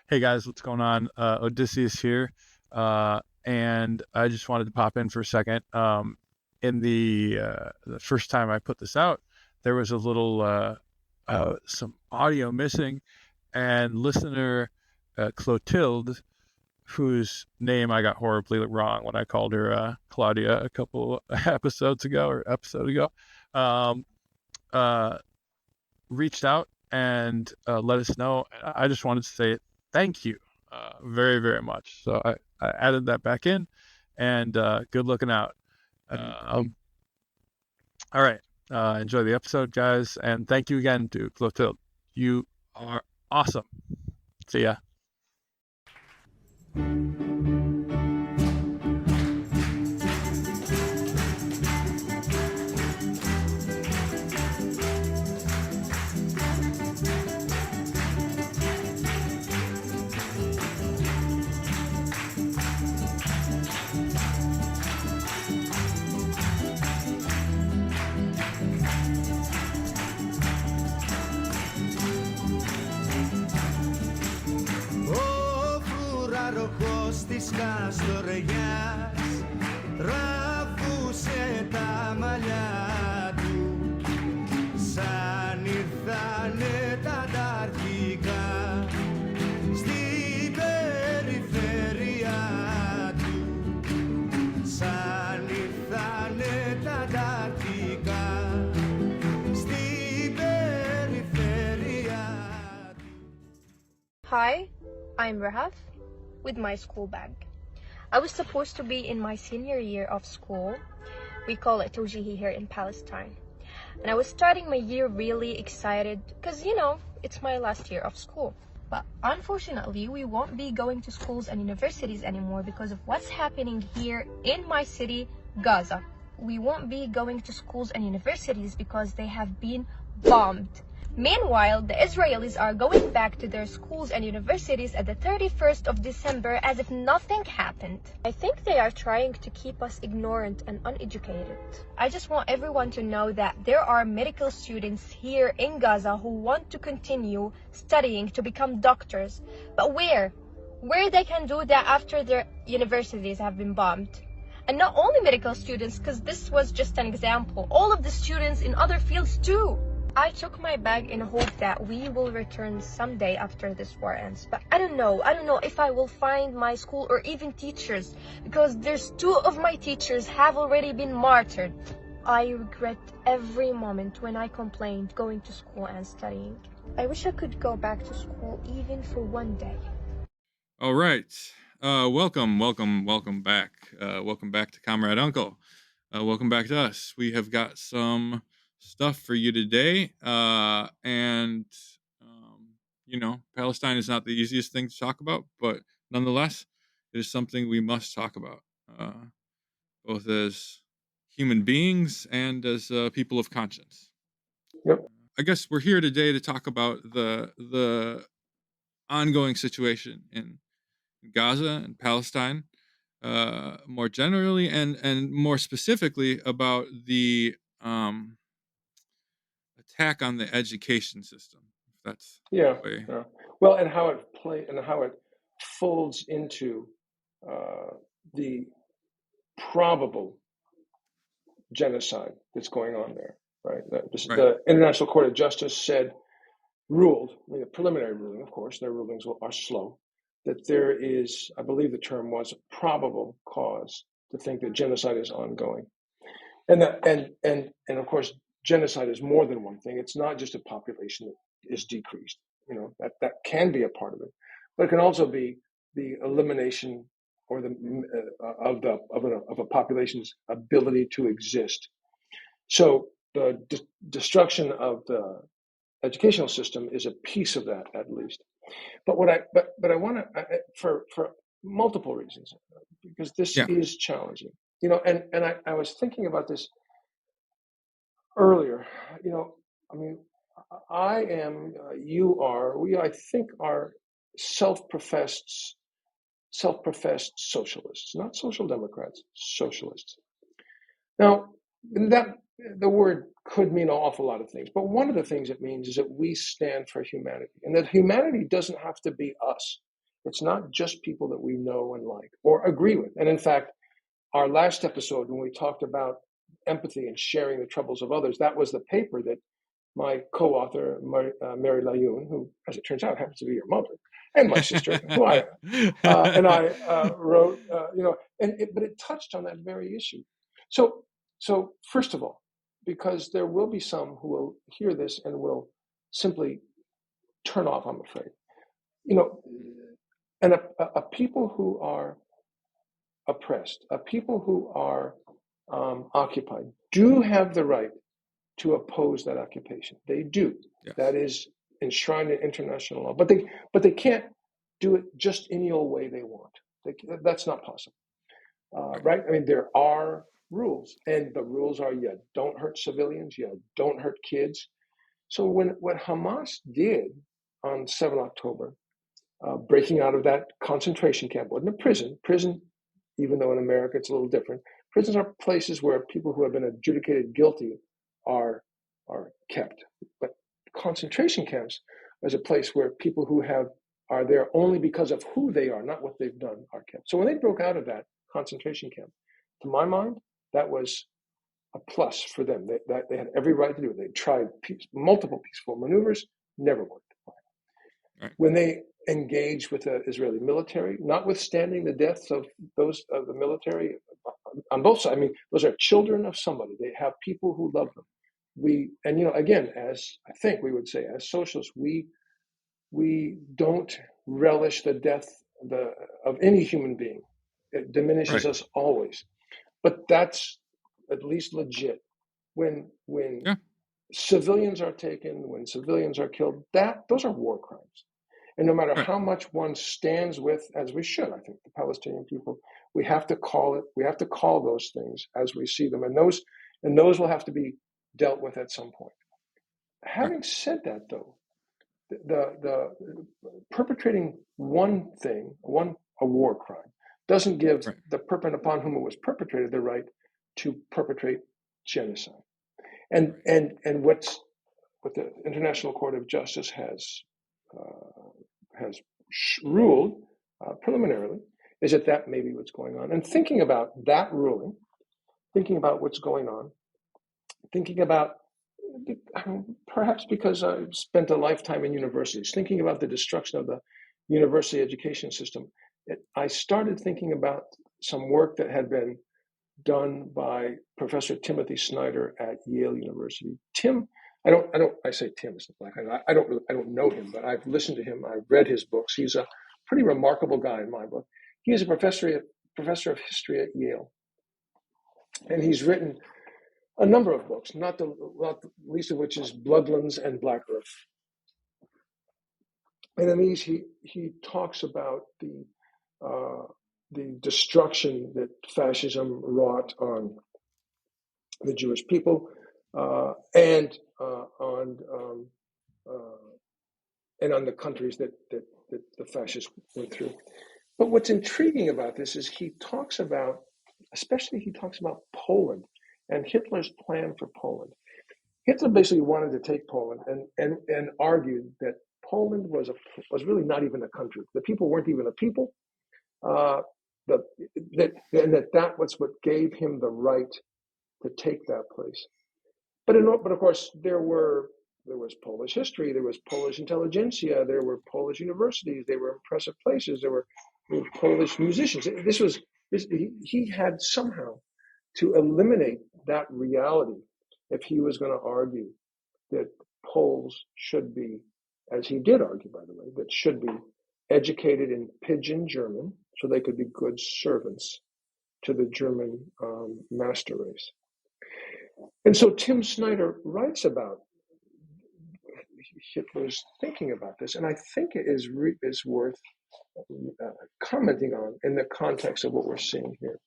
Hey guys, what's going on? Odysseas here, and I just wanted to pop in for a second. In the first time I put this out, there was a little some audio missing, and listener Clotilde, whose name I got horribly wrong when I called her Claudia a couple episodes ago or episode ago, um, uh, reached out and let us know. I just wanted to say thank you very, very much. So I added that back in, and good looking out. Um, all right. Enjoy the episode, guys. And thank you again to Clotilde. You are awesome. See ya. Ο φρουραροχός της Καστοριάς τραβούσε τα μαλλιά του σαν ήρθανε τα ανταρκτικά στην περιφέρεια του, σαν ήρθανε τα ανταρκτικά στην περιφέρεια του. Hi, I'm Rahaf with my school bag. I was supposed to be in my senior year of school. We call it Tawjihi here in Palestine. And I was starting my year really excited because, it's my last year of school. But unfortunately, we won't be going to schools and universities anymore because of what's happening here in my city, Gaza. We won't be going to schools and universities because they have been bombed. Meanwhile, the Israelis are going back to their schools and universities at the 31st of December as if nothing happened. I think they are trying to keep us ignorant and uneducated. I just want everyone to know that there are medical students here in Gaza who want to continue studying to become doctors. But where? Where they can do that after their universities have been bombed? And not only medical students, because this was just an example, all of the students in other fields too. I took my bag in hope that we will return someday after this war ends. But I don't know if I will find my school or even teachers, because there's two of my teachers have already been martyred. I regret every moment when I complained going to school and studying. I wish I could go back to school even for one day. All right. Welcome back. Welcome back to Comrade Uncle. Welcome back to us. We have got some stuff for you today. Palestine is not the easiest thing to talk about, but nonetheless, it is something we must talk about, both as human beings and as people of conscience. Yep. I guess we're here today to talk about the ongoing situation in Gaza and Palestine, more generally, and more specifically about the attack on the education system. If that's Yeah. the way. Yeah. Well, and how it folds into the probable genocide that's going on there. Right. Right. The International Court of Justice ruled, the preliminary ruling, of course, their rulings are slow, that there is, I believe the term was, probable cause to think that genocide is ongoing. And of course, genocide is more than one thing. It's not just a population that is decreased. That can be a part of it, but it can also be the elimination or of a population's ability to exist. So the destruction of the educational system is a piece of that, at least. But I want to, for multiple reasons, because this is challenging. And I was thinking about this earlier. I am, you are, we, I think, are self-professed socialists, not social democrats, socialists. Now, that the word could mean an awful lot of things, but one of the things it means is that we stand for humanity, and that humanity doesn't have to be us. It's not just people that we know and like or agree with. And in fact, our last episode, when we talked about empathy and sharing the troubles of others, that was the paper that my co-author, Mary Layon, who, as it turns out, happens to be your mother, and my sister, who I and I wrote, but it touched on that very issue. So first of all, because there will be some who will hear this and will simply turn off, I'm afraid. And a people who are oppressed, a people who are occupied, do have the right to oppose that occupation. They do. Yes. That is enshrined in international law. But they can't do it just any old way they want. That's not possible, right? I mean, there are rules, and the rules are: you don't hurt civilians, you don't hurt kids. So what Hamas did on 7 October, breaking out of that concentration camp, wasn't a prison. Prison, even though in America it's a little different, prisons are places where people who have been adjudicated guilty are kept. But concentration camps is a place where people who are there only because of who they are, not what they've done, are kept. So when they broke out of that concentration camp, to my mind, that was a plus for them. They had every right to do it. They tried multiple peaceful maneuvers, never worked. Right. When they engaged with the Israeli military, notwithstanding the deaths of those of the military on both sides, I mean, those are children of somebody. They have people who love them. Again, as I think we would say, as socialists, we don't relish the death of any human being. It diminishes us always. But that's at least legit. When civilians are taken, when civilians are killed, those are war crimes. And no matter how much one stands with, as we should, I think, the Palestinian people, we have to call those things as we see them. And those will have to be dealt with at some point. Having said that, though, the perpetrating a war crime, doesn't give the perpetrator upon whom it was perpetrated the right to perpetrate genocide. And what the International Court of Justice has ruled preliminarily is that may be what's going on. And thinking about that ruling, thinking about what's going on, thinking about, perhaps because I've spent a lifetime in universities, thinking about the destruction of the university education system, I started thinking about some work that had been done by Professor Timothy Snyder at Yale University. I say Tim, it's like I don't know him, but I've listened to him. I've read his books. He's a pretty remarkable guy in my book. He is a professor of history at Yale, and he's written a number of books, not the least of which is Bloodlands and Black Earth. And in these, he talks about the destruction that fascism wrought on the Jewish people and on the countries that the fascists went through. But what's intriguing about this is he talks about Poland and Hitler's plan for Poland. Hitler basically wanted to take Poland and argued that Poland was really not even a country. The people weren't even a people. That was what gave him the right to take that place. But of course, there was Polish history, there was Polish intelligentsia, there were Polish universities, there were impressive places, there were Polish musicians. He had somehow to eliminate that reality if he was going to argue that Poles should be, as he did argue, by the way, that should be educated in pidgin German so they could be good servants to the German master race. And so Tim Snyder writes about Hitler's thinking about this, and I think it is worth commenting on in the context of what we're seeing here.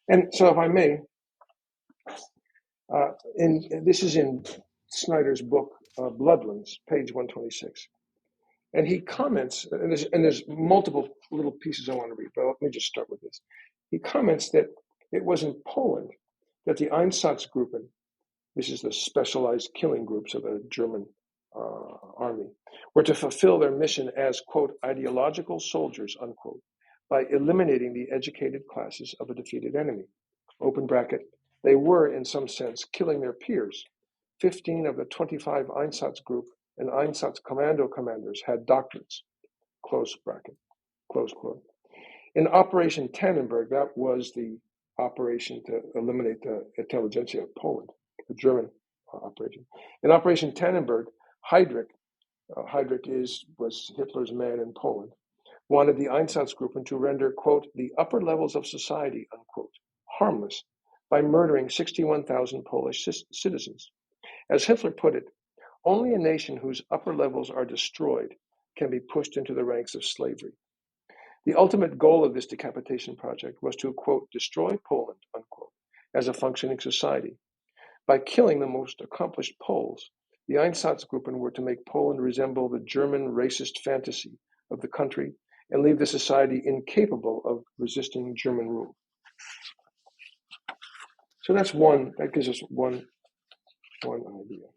And so, if I may, this is in Snyder's book, Bloodlands, page 126. And he comments, and there's multiple little pieces I want to read, but let me just start with this. He comments that it was in Poland that the Einsatzgruppen, this is the specialized killing groups of the German army, were to fulfill their mission as, quote, ideological soldiers, unquote, by eliminating the educated classes of a defeated enemy. Open bracket, they were, in some sense, killing their peers. 15 of the 25 Einsatz group and Einsatz commando commanders had doctorates, close bracket, close quote. In Operation Tannenberg, that was the operation to eliminate the intelligentsia of Poland, the German operation. In Operation Tannenberg, Heydrich was Hitler's man in Poland, wanted the Einsatzgruppen to render, quote, the upper levels of society, unquote, harmless by murdering 61,000 Polish citizens. As Hitler put it, only a nation whose upper levels are destroyed can be pushed into the ranks of slavery. The ultimate goal of this decapitation project was to, quote, destroy Poland, unquote, as a functioning society. By killing the most accomplished Poles, the Einsatzgruppen were to make Poland resemble the German racist fantasy of the country and leave the society incapable of resisting German rule. So that gives us one idea.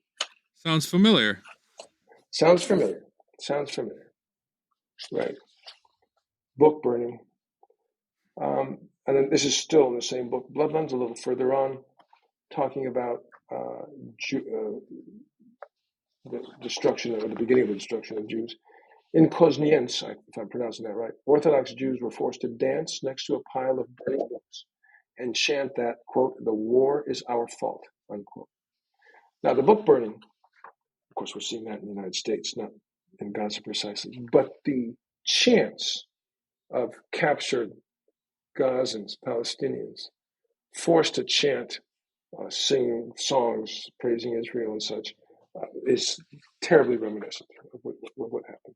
Sounds familiar. Sounds familiar. Right. Book burning. And then this is still in the same book, Bloodlands, a little further on, talking about the destruction, or the beginning of the destruction of Jews. In Kozniensk, if I'm pronouncing that right, Orthodox Jews were forced to dance next to a pile of burning books and chant that, quote, the war is our fault, unquote. Now, the book burning, of course, we're seeing that in the United States, not in Gaza precisely, but the chants of captured Gazans, Palestinians, forced to chant, sing songs praising Israel and such, is terribly reminiscent of what happened.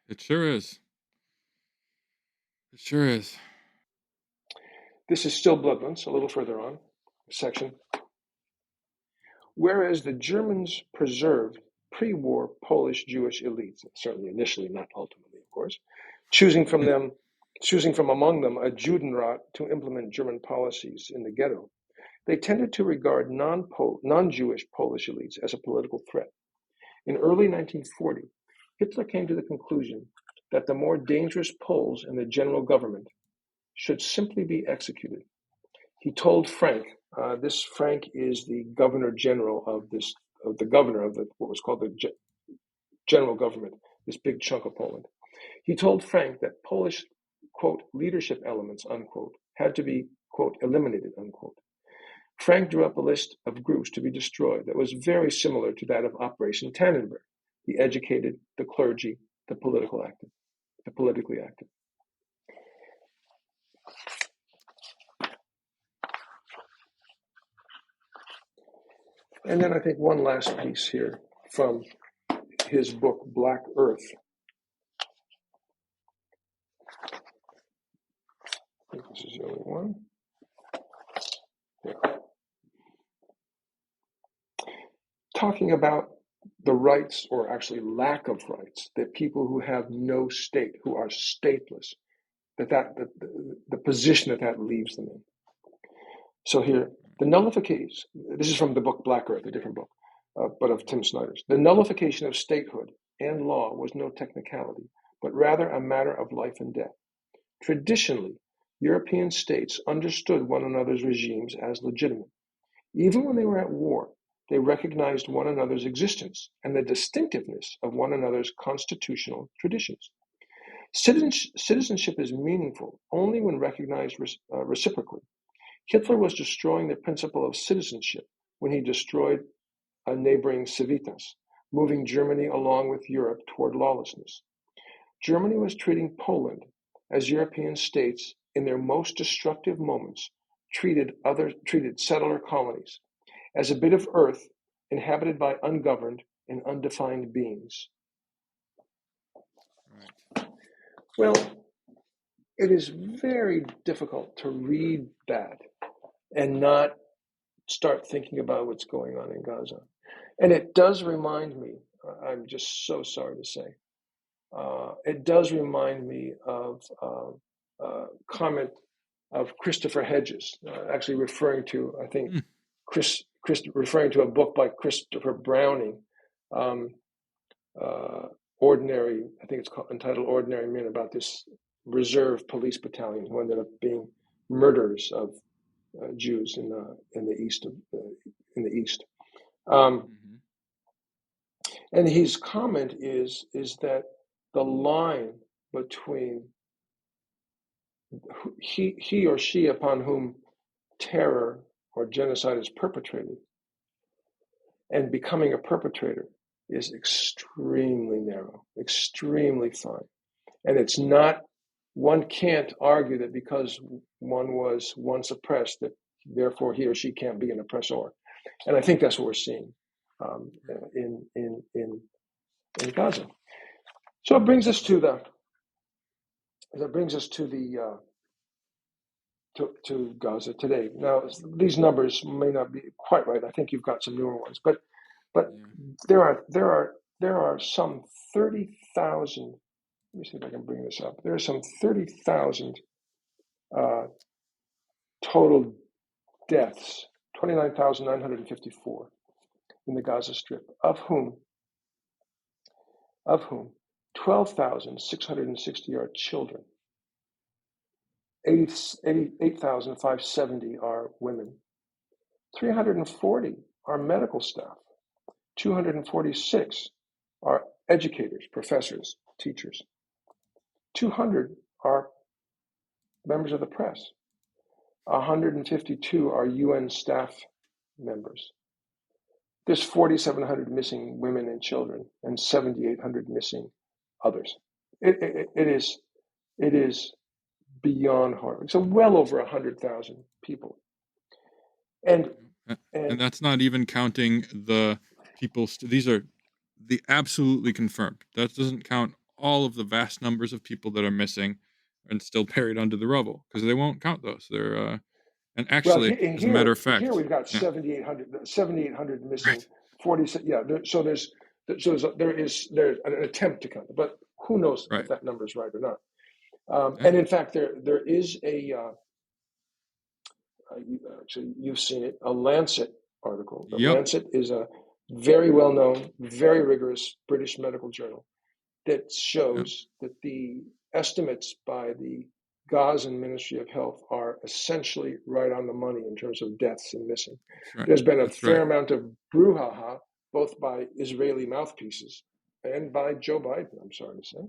It sure is. It sure is. This is still Bloodlands, a little further on, section. Whereas the Germans preserved pre-war Polish Jewish elites, certainly initially, not ultimately, of course, choosing from among them a Judenrat to implement German policies in the ghetto, they tended to regard non-Jewish Polish elites as a political threat. In early 1940, Hitler came to the conclusion that the more dangerous Poles in the general government should simply be executed. He told Frank, this Frank is the governor general of what was called the general government, this big chunk of Poland. He told Frank that Polish, quote, leadership elements, unquote, had to be, quote, eliminated, unquote. Frank drew up a list of groups to be destroyed that was very similar to that of Operation Tannenberg: the educated, the clergy, the politically active. And then I think one last piece here from his book, Black Earth. I think this is the only one. Yeah. Talking about the rights, or actually lack of rights, that people who have no state, who are stateless, the position that leaves them in. So here, the nullification, this is from the book Black Earth, a different book, but of Tim Snyder's. The nullification of statehood and law was no technicality, but rather a matter of life and death. Traditionally, European states understood one another's regimes as legitimate. Even when they were at war, they recognized one another's existence and the distinctiveness of one another's constitutional traditions. Citizenship is meaningful only when recognized reciprocally. Hitler was destroying the principle of citizenship when he destroyed a neighboring civitas, moving Germany along with Europe toward lawlessness. Germany was treating Poland as European states in their most destructive moments treated settler colonies, as a bit of earth inhabited by ungoverned and undefined beings. Right. Well, it is very difficult to read that and not start thinking about what's going on in Gaza. And it does remind me, I'm just so sorry to say, it does remind me of a comment of Christopher Hedges, actually referring to, I think, referring to a book by Christopher Browning um, ordinary, I think it's entitled Ordinary Men, about this reserve police battalion who ended up being murderers of Jews in the east in the east. And his comment is that the line between he or she upon whom terror or genocide is perpetrated and becoming a perpetrator is extremely narrow, extremely fine. And it's not, one can't argue that because one was once oppressed, that therefore he or she can't be an oppressor. And I think that's what we're seeing in Gaza. So it brings us to to Gaza today. Now, these numbers may not be quite right. I think you've got some newer ones, but there are some 30,000. Let me see if I can bring this up. There are some 30,000 total deaths, 29,954 in the Gaza Strip, of whom 12,660 are children, 8,570 are women, 340 are medical staff, 246 are educators, professors, teachers, 200 are members of the press, 152 are UN staff members. There's 4,700 missing women and children, and 7,800 missing others. It is beyond horrible. So well over 100,000 people, and that's not even counting the people. These are the absolutely confirmed. That doesn't count all of the vast numbers of people that are missing and still buried under the rubble, because they won't count those. They're and actually, as a matter of fact, here we've got 7,800 missing. Right. 40. Yeah. There's an attempt to count it, but who knows if that number is right or not. And in fact, there is actually you've seen it, a Lancet article. The Lancet is a very well-known, very rigorous British medical journal that shows that the estimates by the Gazan Ministry of Health are essentially right on the money in terms of deaths and missing. Right. There's been a fair amount of brouhaha, both by Israeli mouthpieces and by Joe Biden, I'm sorry to say,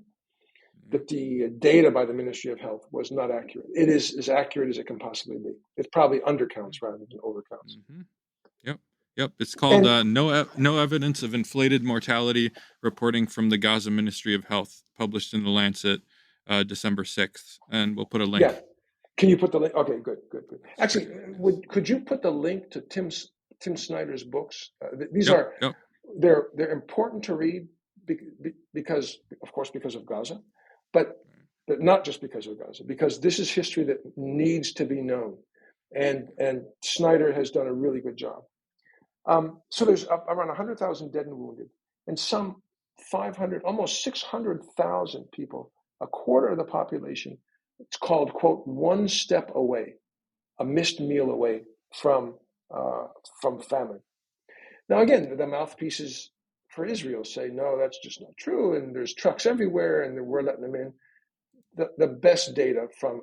that the data by the Ministry of Health was not accurate. It is as accurate as it can possibly be. It probably undercounts rather than overcounts. Mm-hmm. Yep. It's called No Evidence of Inflated Mortality, reporting from the Gaza Ministry of Health, published in the Lancet, December 6th. And we'll put a link. Yeah. Can you put the link? Okay, good. Actually, could you put the link to Tim Snyder's books? They're important to read because, of course, because of Gaza, but not just because of Gaza, because this is history that needs to be known. And Snyder has done a really good job. So there's around 100,000 dead and wounded, and some 500, almost 600,000 people, a quarter of the population. It's called, quote, one step away, a missed meal away from famine. Now, again, the mouthpieces for Israel say, no, that's just not true, and there's trucks everywhere, and we're letting them in. The best data from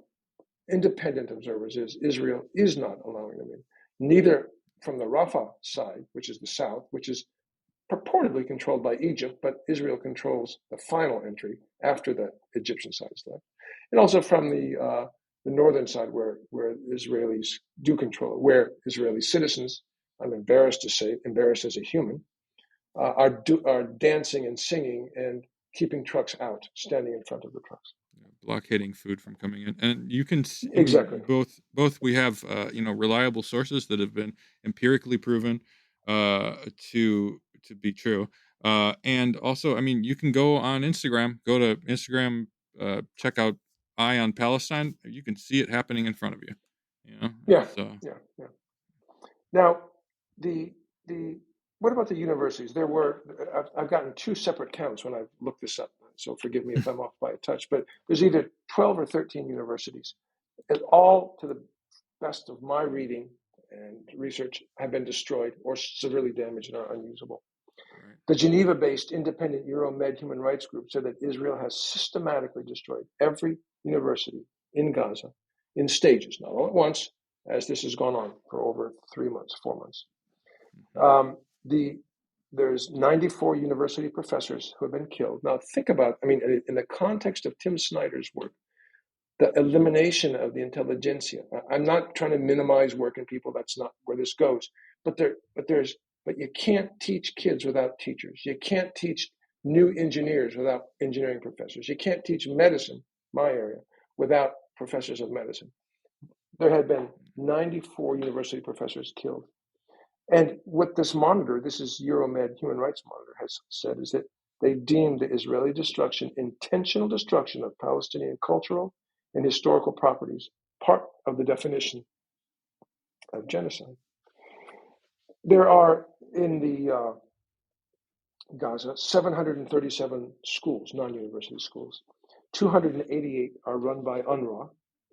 independent observers is Israel is not allowing them in, neither from the Rafah side, which is the south, which is purportedly controlled by Egypt, but Israel controls the final entry after the Egyptian side is left, and also from the northern side, where Israelis do control, where Israeli citizens, I'm embarrassed to say, embarrassed as a human, are dancing and singing and keeping trucks out, standing in front of the trucks, blockading food from coming in. And you can see, exactly. Both we have reliable sources that have been empirically proven to be true, and also, I mean, you can go on Instagram, check out Eye on Palestine. You can see it happening in front of you. Yeah. Now, what about the universities? I've gotten two separate counts when I've looked this up, so forgive me if I'm off by a touch, but there's either 12 or 13 universities, and all, to the best of my reading and research, have been destroyed or severely damaged and are unusable. Right. The Geneva-based independent Euromed human rights group said that Israel has systematically destroyed every university in Gaza in stages, not all at once, as this has gone on for over 3 months, 4 months. There's 94 university professors who have been killed. Now think about, in the context of Tim Snyder's work, the elimination of the intelligentsia. I'm not trying to minimize working people. That's not where this goes. But you can't teach kids without teachers. You can't teach new engineers without engineering professors. You can't teach medicine, my area, without professors of medicine. There had been 94 university professors killed. And what this monitor, this is Euromed Human Rights Monitor, has said is that they deemed the Israeli destruction, intentional destruction of Palestinian cultural and historical properties, part of the definition of genocide. There are in the Gaza 737 schools, non-university schools. 288 are run by UNRWA,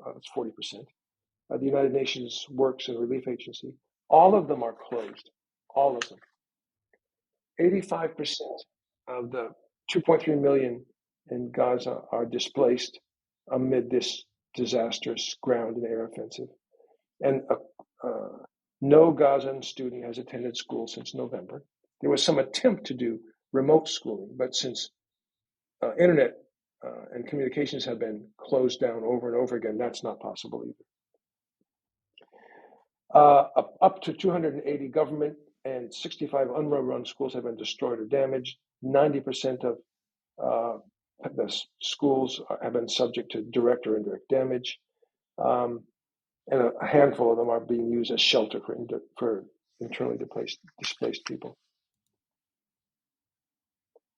that's 40%, the United Nations Works and Relief Agency. All of them are closed, all of them. 85% of the 2.3 million in Gaza are displaced amid this disastrous ground and air offensive. And no Gazan student has attended school since November. There was some attempt to do remote schooling, but since internet and communications have been closed down over and over again, that's not possible either. Up to 280 government and 65 UNRWA-run schools have been destroyed or damaged. 90% of the schools have been subject to direct or indirect damage. And a handful of them are being used as shelter for internally displaced people.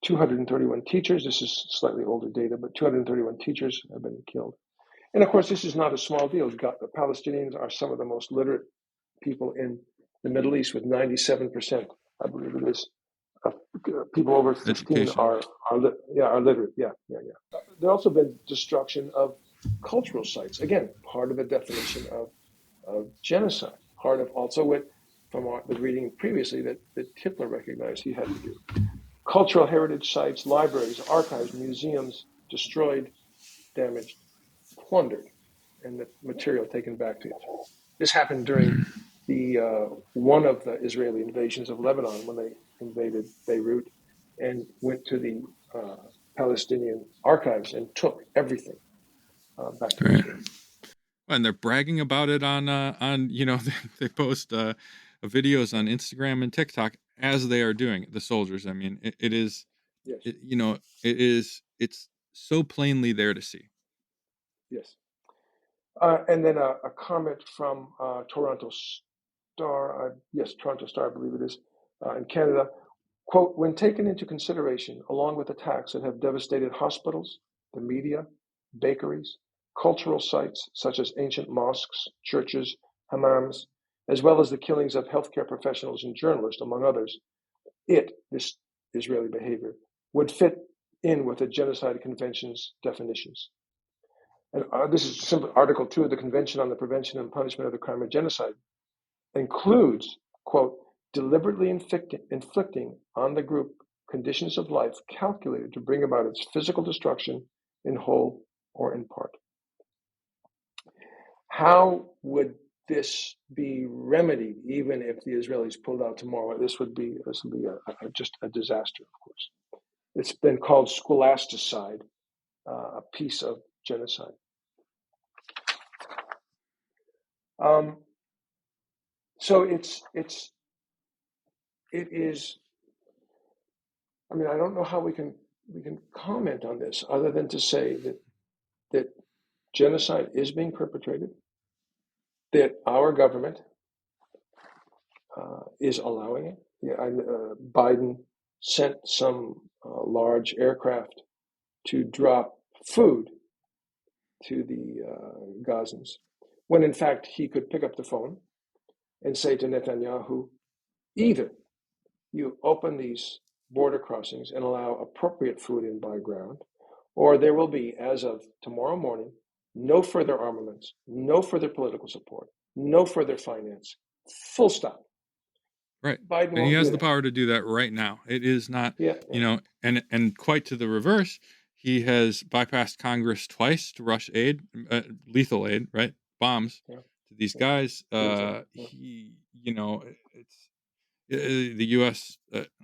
231 teachers, this is slightly older data, but 231 teachers have been killed. And of course, this is not a small deal. The Palestinians are some of the most literate people in the Middle East, with 97%, I believe it is, of people over 15 are literate. Yeah. There's also been destruction of cultural sites. Again, part of the definition of genocide. Part of also what, from the reading previously, that Hitler recognized he had to do. Cultural heritage sites, libraries, archives, museums destroyed, damaged, plundered, and the material taken back to Israel. This happened during one of the Israeli invasions of Lebanon, when they invaded Beirut and went to the Palestinian archives and took everything back to Israel. And they're bragging about it on they post videos on Instagram and TikTok as they are doing it, the soldiers. I mean, it is, yes. It's so plainly there to see. Yes. And then a comment from Toronto Star, I believe it is, in Canada. Quote, when taken into consideration, along with attacks that have devastated hospitals, the media, bakeries, cultural sites such as ancient mosques, churches, hammams, as well as the killings of healthcare professionals and journalists, among others, this Israeli behavior, would fit in with the Genocide Convention's definitions. And this is simple. Article 2 of the Convention on the Prevention and Punishment of the Crime of Genocide includes, quote, deliberately inflicting on the group conditions of life calculated to bring about its physical destruction in whole or in part. How would this be remedied, even if the Israelis pulled out tomorrow? This would be just a disaster, of course. It's been called scholasticide, a piece of genocide. So it is. I mean, I don't know how we can comment on this other than to say that genocide is being perpetrated, that our government is allowing it. Biden sent some large aircraft to drop food to the Gazans, when in fact he could pick up the phone and say to Netanyahu, either you open these border crossings and allow appropriate food in by ground, or there will be, as of tomorrow morning, no further armaments, no further political support, no further finance, full stop. Right. Biden And he won't has do the that. power to do that right now. It is not, Yeah, you yeah. know, and quite to the reverse, he has bypassed Congress twice to rush aid, lethal aid, right? Bombs Yeah, to these yeah. guys. Lethal. Yeah. He, you know, it's the U.S.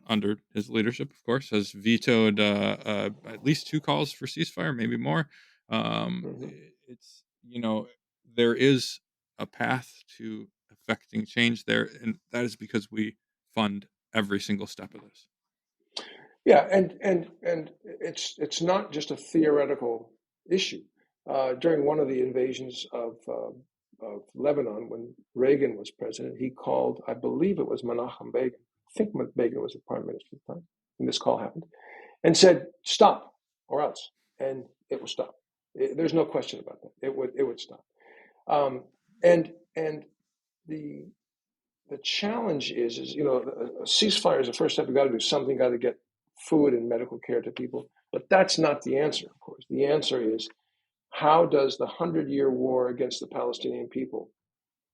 Under his leadership, of course, has vetoed at least 2 calls for ceasefire, maybe more. Hmm. It's, you know, there is a path to affecting change there, and that is because we fund every single step of this. Yeah, and it's not just a theoretical issue. During one of the invasions of Lebanon, when Reagan was president, he called, I believe it was Menachem Begin. I think Begin was the prime minister at the time when this call happened, and said, "Stop, or else," and it will stop. There's no question about that. It would stop. And the the challenge is a ceasefire is the first step. We got to do something. Got to get food and medical care to people. But that's not the answer. Of course, the answer is how does the 100-year war against the Palestinian people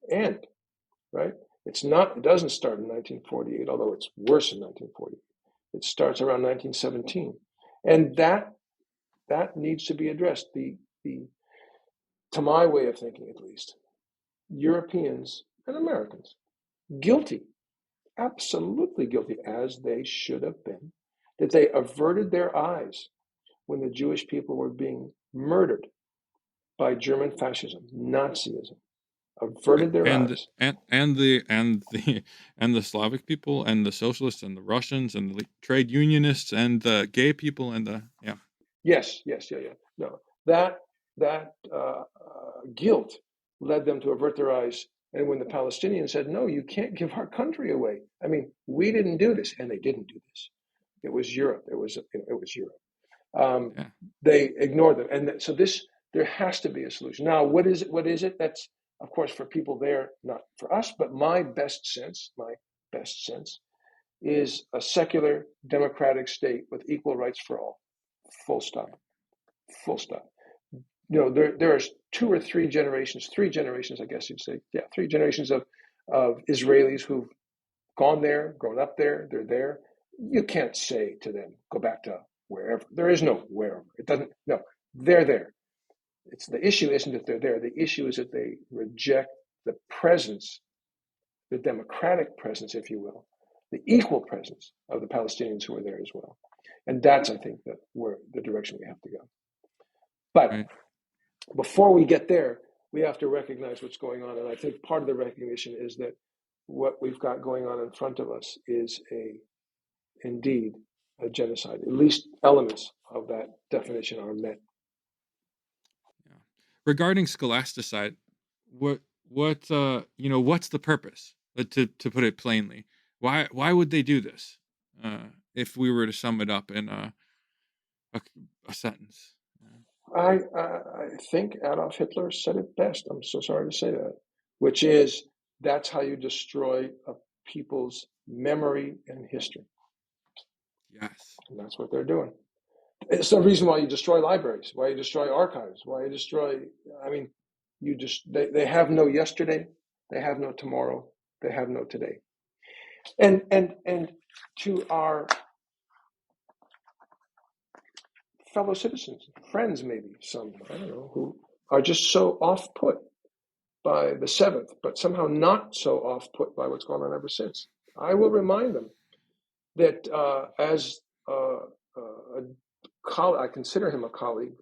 end? Right? It's not. It doesn't start in 1948, although it's worse in 1948. It starts around 1917, and that needs to be addressed. The To my way of thinking, at least, Europeans and Americans guilty, absolutely guilty, as they should have been, that they averted their eyes when the Jewish people were being murdered by German fascism, Nazism, Right. averted their And eyes. the Slavic people and the socialists and the Russians and the trade unionists and the gay people and the Yes, yes, yeah, yeah. No, that guilt led them to avert their eyes. And when the Palestinians said, "No, you can't give our country away," I mean, we didn't do this, and they didn't do this. It was Europe. It was Europe. Um, yeah. they ignored them, and so there has to be a solution. Now, what is it? What is it? That's of course for people there, not for us. But my best sense is a secular democratic state with equal rights for all. Full stop. Full stop. There's 2 or 3 generations, 3 generations, I guess you'd say. Yeah, 3 generations of Israelis who've gone there, grown up there, they're there. You can't say to them, go back to wherever. There is no wherever. It doesn't, no, they're there. It's the issue isn't that they're there. The issue is that they reject the presence, the democratic presence, if you will, the equal presence of the Palestinians who are there as well. And that's, I think, the direction we have to go. But Right. before we get there, we have to recognize what's going on. And I think part of the recognition is that what we've got going on in front of us is indeed a genocide. At least elements of that definition are met. Yeah. Regarding scholasticide, what what's the purpose? To put it plainly, why would they do this? If we were to sum it up in a, a sentence. I think Adolf Hitler said it best. I'm so sorry to say that, which is that's how you destroy a people's memory and history. Yes. And that's what they're doing. It's the reason why you destroy libraries, why you destroy archives, why you destroy. I mean, they have no yesterday, they have no tomorrow, they have no today. And to our fellow citizens, friends, maybe some, I don't know, who are just so off put by the 7th, but somehow not so off put by what's gone on ever since. I will remind them that as a I consider him a colleague.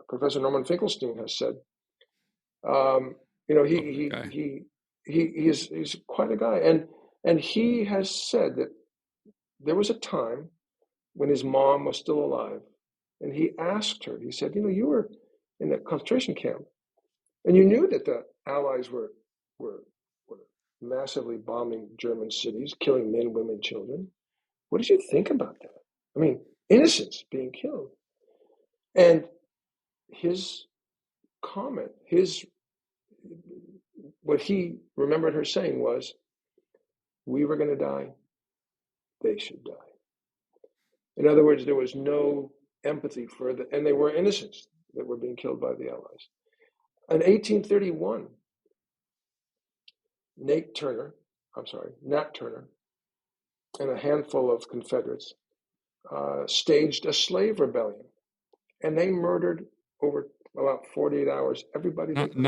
Professor Norman Finkelstein has said, Lovely guy. he's quite a guy, and he has said that there was a time when his mom was still alive, and he asked her. He said, you were in that concentration camp, and you knew that the Allies were massively bombing German cities, killing men, women, children. What did you think about that? I mean, innocents being killed. And his comment, what he remembered her saying was, we were going to die, they should die. In other words, there was no empathy and they were innocents that were being killed by the Allies. In 1831, Nat Turner and a handful of Confederates staged a slave rebellion, and they murdered over about 48 hours everybody they Not could.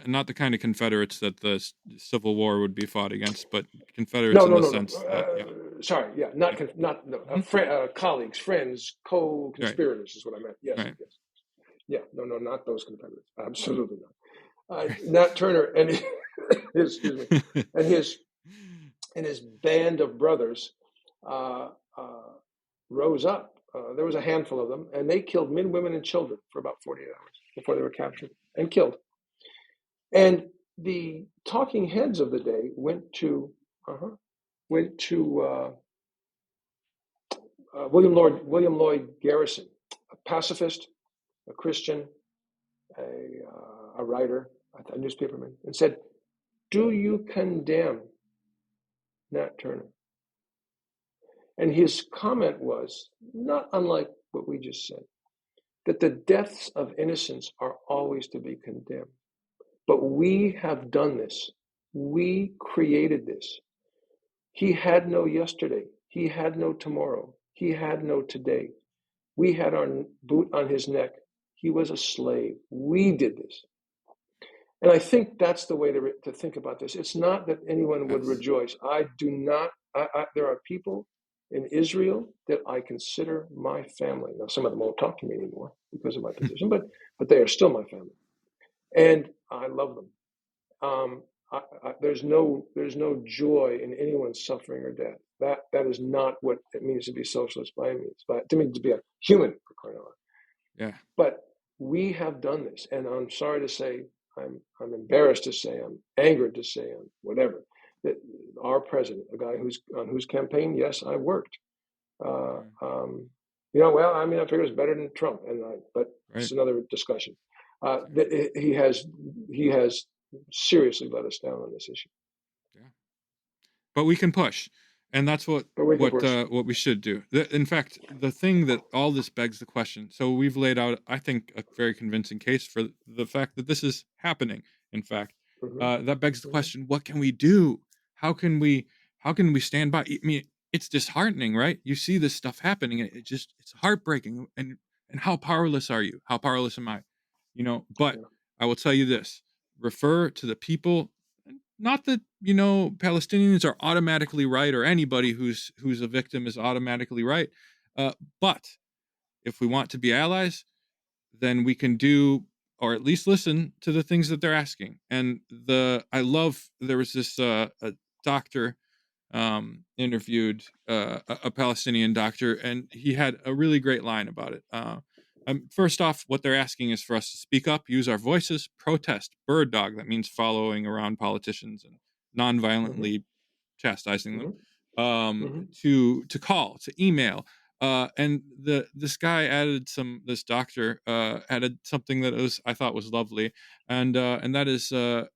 not the kind of Confederates that the Civil War would be fought against, but Confederates No, in no, the no, no. sense that Sorry, yeah, yeah. not no, Mhm. colleagues, friends, Right, co-conspirators is what I meant. Yes, right, yes, yeah, no, not those Confederates. Absolutely not. right. Nat Turner and his, excuse me, and his band of brothers uh, uh, rose up. There was a handful of them, and they killed men, women, and children for about 48 hours before they were captured and killed. And the talking heads of the day went to William Lloyd Garrison, a pacifist, a Christian, a writer, a newspaperman, and said, "Do you condemn Nat Turner?" And his comment was not unlike what we just said, that the deaths of innocents are always to be condemned. But we have done this. We created this. He had no yesterday. He had no tomorrow. He had no today. We had our boot on his neck. He was a slave. We did this. And I think that's the way to think about this. It's not that anyone would Yes. rejoice. I do not. There are people in Israel that I consider my family. Now, some of them won't talk to me anymore because of my position, but they are still my family, and I love them. Um, there's no joy in anyone's suffering or death. That is not what it means to be socialist by any means. But to me, to be a human, for crying out loud. Yeah. But we have done this, and I'm sorry to say, I'm embarrassed to say, I'm angered to say, I'm whatever, that our president, a guy on whose campaign, yes, I worked. Uh, um, well, I mean, I figure it's better than Trump, but Right. it's another discussion. He has seriously let us down on this issue. Yeah. But we can push, and that's what But we can push. what we should do. In fact, the thing that all this begs the question. So we've laid out, I think, a very convincing case for the fact that this is happening. In fact, Mm-hmm. that begs the Mm-hmm. question: what can we do? How can we stand by? I mean, it's disheartening, right? You see this stuff happening, and it's heartbreaking. And how powerless are you? How powerless am I? But Yeah. I will tell you this: refer to the people. Not that Palestinians are automatically right, or anybody who's a victim is automatically right, but if we want to be allies, then we can do, or at least listen to the things that they're asking. And I love, there was this a doctor interviewed a Palestinian doctor, and he had a really great line about it. First off, what they're asking is for us to speak up, use our voices, protest, bird dog. That means following around politicians and Mm-hmm. non-violently chastising them. Mm-hmm. To call, to email. And this guy this doctor added something that I thought was lovely, and that is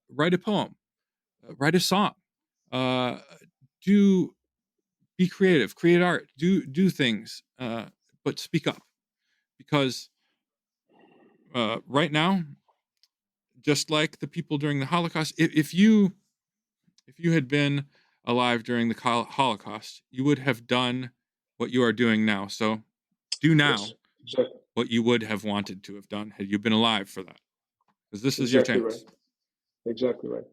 write a poem, write a song, uh, do be creative, create art, do things, but speak up, because right now, just like the people during the Holocaust, if you had been alive during the Holocaust, you would have done what you are doing now. So do Yes. now Exactly. what you would have wanted to have done had you been alive for that, because this is your Exactly right. chance. Exactly right.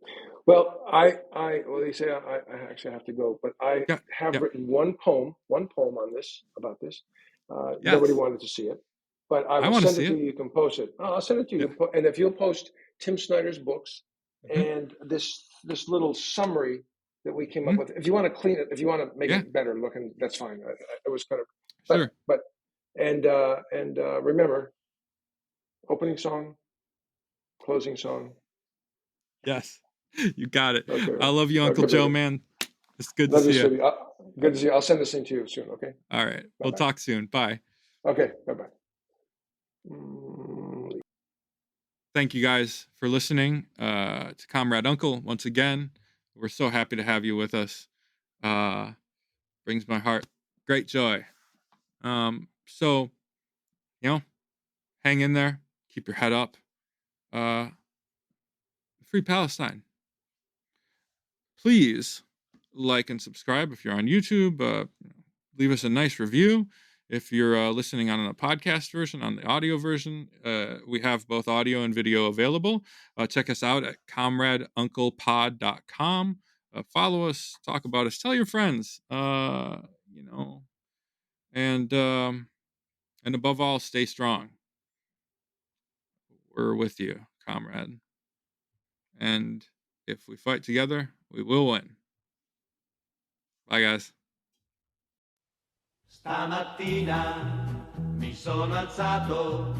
Well, well, they say I actually have to go, but I Yeah, have yeah, written one poem on this, about this. Nobody yes. wanted to see it, but I I will want to send see it to it. you. You can post it. I'll send it to Yeah. you. And if you'll post Tim Snyder's books Hmm. and this little summary that we came Hmm. up with, if you want to clean it, if you want to make Yeah, it better looking, that's fine. It was kind of, sure. but remember, opening song, closing song. Yes, you got it. Okay, I love you, Uncle okay, Joe, baby. man. It's good to Love you, see you. sweetie. Good to see you. I'll send this thing to you soon. Okay. All right, Bye we'll bye. talk soon. Bye. Okay. Bye bye. Thank you guys for listening to Comrade Uncle once again. We're so happy to have you with us. Brings my heart great joy. So, hang in there, keep your head up. Free Palestine. Please like and subscribe. If you're on YouTube, leave us a nice review. If you're listening on a podcast version, on the audio version, we have both audio and video available. Check us out at comradeunclepod.com. Follow us, talk about us, tell your friends, and above all, stay strong. We're with you, comrade. And if we fight together, we will win. Bye, guys. Stamattina mi sono alzato,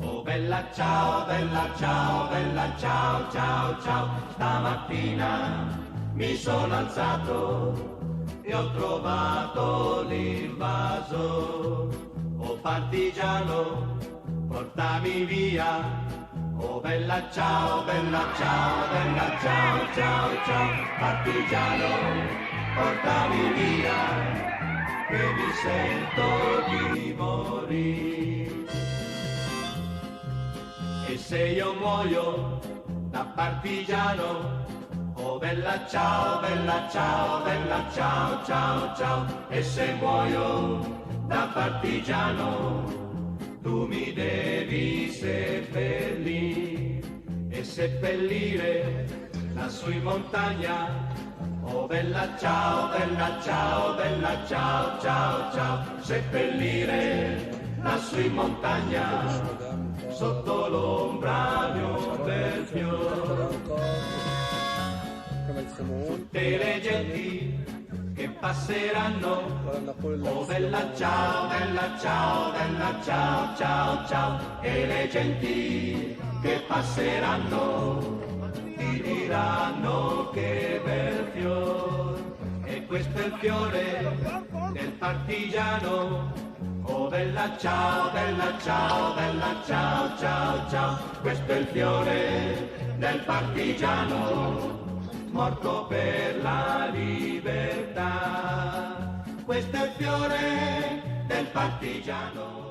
oh bella ciao, bella ciao, bella ciao, ciao, ciao. Stamattina mi sono alzato e ho trovato l'invaso. Oh partigiano, portami via, oh bella ciao, bella ciao, bella ciao, ciao, ciao. Partigiano, portami via, che mi sento di morire. E se io muoio da partigiano, oh bella ciao, bella ciao, bella ciao, ciao, ciao. E se muoio da partigiano, tu mi devi seppellire e seppellire lassù in montagna. Oh bella ciao, bella ciao, bella ciao, ciao, ciao. Seppellire lassù in montagna, sotto l'ombra di un bel fiore. Tutte le genti che passeranno, oh bella ciao, bella ciao, bella ciao, ciao, ciao. E le genti che passeranno ti diranno che bel fiore, e questo è il fiore del partigiano. Oh bella ciao, bella ciao, bella ciao, ciao, ciao. Questo è il fiore del partigiano, morto per la libertà. Questo è il fiore del partigiano.